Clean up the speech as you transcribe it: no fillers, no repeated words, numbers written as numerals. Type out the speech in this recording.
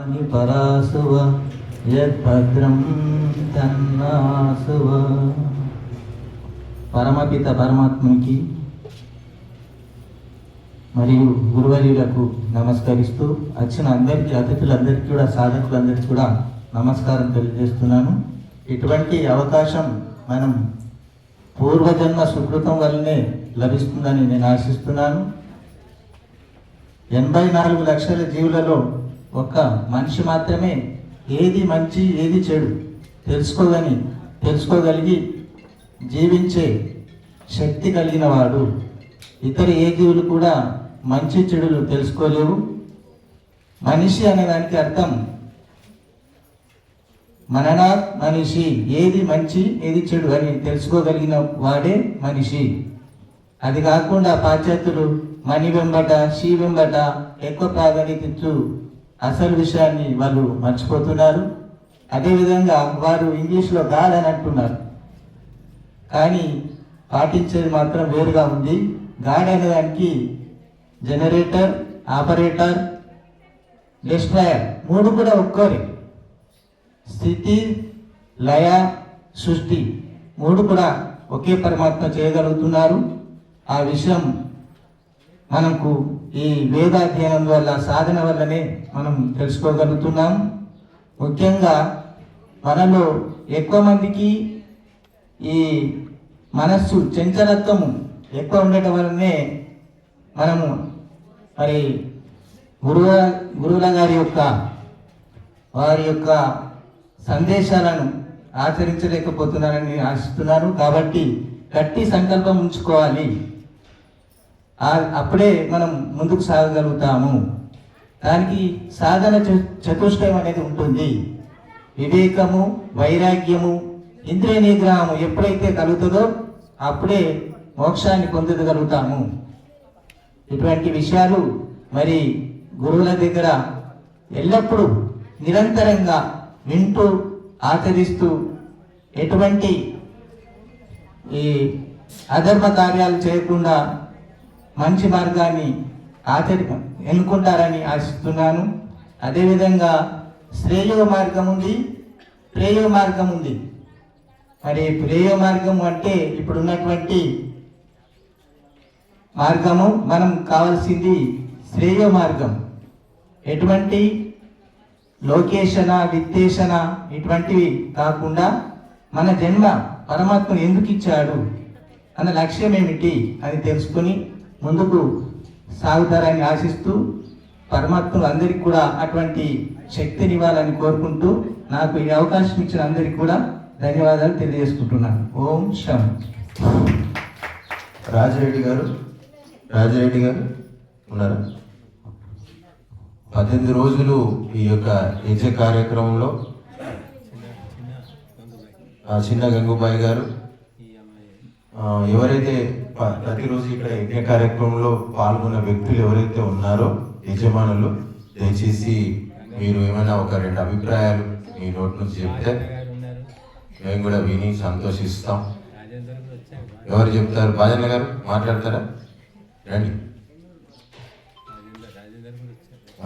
అని పరాసువ యద్భద్రం తన్నాసువ. పరమపిత పరమాత్మకి మరియు గురువర్యులకు నమస్కరిస్తూ వచ్చిన అందరికీ, అతిథులందరికీ కూడా, సాధకులందరికీ కూడా నమస్కారం తెలియజేస్తున్నాను. ఇటువంటి అవకాశం మనం పూర్వజన్మ సుకృతం వల్లనే లభిస్తుందని నేను ఆశిస్తున్నాను. 84 లక్షల జీవులలో ఒక్క మనిషి మాత్రమే ఏది మంచి ఏది చెడు తెలుసుకోగలిగి జీవించే శక్తి కలిగిన వాడు. ఇతర ఏ జీవులు కూడా మంచి చెడులు తెలుసుకోలేవు. మనిషి అనే దానికి అర్థం మననాత్ మనిషి, ఏది మంచి ఏది చెడు అని తెలుసుకోగలిగిన వాడే మనిషి. అది కాకుండా పాశ్చాత్యులు మని వెంబట, షీ వెంబట ఎక్కువ ప్రాధాన్యత ఇచ్చు అసలు విషయాన్ని వాళ్ళు మర్చిపోతున్నారు. అదేవిధంగా వారు ఇంగ్లీష్లో గాడ్ అని అంటున్నారు, కానీ పాటించేది మాత్రం వేరుగా ఉంది. గాడ్ అనే దానికి జనరేటర్, ఆపరేటర్, డిస్ట్రాయర్ 3 కూడా ఒక్కరే. స్థితి, లయ, సృష్టి 3 కూడా ఒకే పరమాత్మ చేయగలుగుతున్నారు. ఆ విషయం మనకు ఈ వేదాధ్యయనం వల్ల, సాధన వల్లనే మనం తెలుసుకోగలుగుతున్నాం. ముఖ్యంగా మనలో ఎక్కువ మందికి ఈ మనస్సు చంచలత్వము ఎక్కువ ఉండటం వల్లనే మనము మరి గురువుల గారి వారి యొక్క సందేశాలను ఆచరించలేకపోతున్నారని ఆశిస్తున్నాను. కాబట్టి గట్టి సంకల్పం ఉంచుకోవాలి, అప్పుడే మనం ముందుకు సాగగలుగుతాము. దానికి సాధన చతుష్టయం అనేది ఉంటుంది. వివేకము, వైరాగ్యము, ఇంద్రియ నిగ్రహము ఎప్పుడైతే కలుగుతుందో అప్పుడే మోక్షాన్ని పొందగలుగుతాము. ఇటువంటి విషయాలు మరి గురువుల దగ్గర ఎల్లప్పుడూ నిరంతరంగా వింటూ ఆచరిస్తూ ఎటువంటి ఈ అధర్మ కార్యాలు చేయకుండా మంచి మార్గాన్ని ఎన్నుకుంటారని ఆశిస్తున్నాను. అదేవిధంగా శ్రేయో మార్గం ఉంది, ప్రేయో మార్గం ఉంది. మరి ప్రేయో మార్గం అంటే ఇప్పుడున్నటువంటి మార్గము, మనం కావాల్సింది శ్రేయో మార్గం. ఎటువంటి లోకేషణ, విత్తేషణ ఇటువంటివి కాకుండా మన జన్మ పరమాత్మను ఎందుకు ఇచ్చాడు అన్న లక్ష్యం ఏమిటి అని తెలుసుకుని ముందుకు సాగుతారని ఆశిస్తూ, పరమాత్మలు అందరికీ కూడా అటువంటి శక్తినివ్వాలని కోరుకుంటూ, నాకు ఈ అవకాశం ఇచ్చిన అందరికీ కూడా ధన్యవాదాలు తెలియజేసుకుంటున్నాను. ఓం శాంతి. రాజిరెడ్డి గారు ఉన్నారు. 18 రోజులు ఈ యొక్క యజ్ఞ కార్యక్రమంలో చిన్న గంగుబాయి గారు ఎవరైతే ప్రతిరోజు ఇక్కడ యజ్ఞ కార్యక్రమంలో పాల్గొన్న వ్యక్తులు ఎవరైతే ఉన్నారో, యజమానులు, దయచేసి మీరు ఏమైనా 1-2 అభిప్రాయాలు మీ నోటి నుంచి చెప్తే మేము కూడా విని సంతోషిస్తాం. ఎవరు చెప్తారు? భాజన్న గారు మాట్లాడతారా? రండి.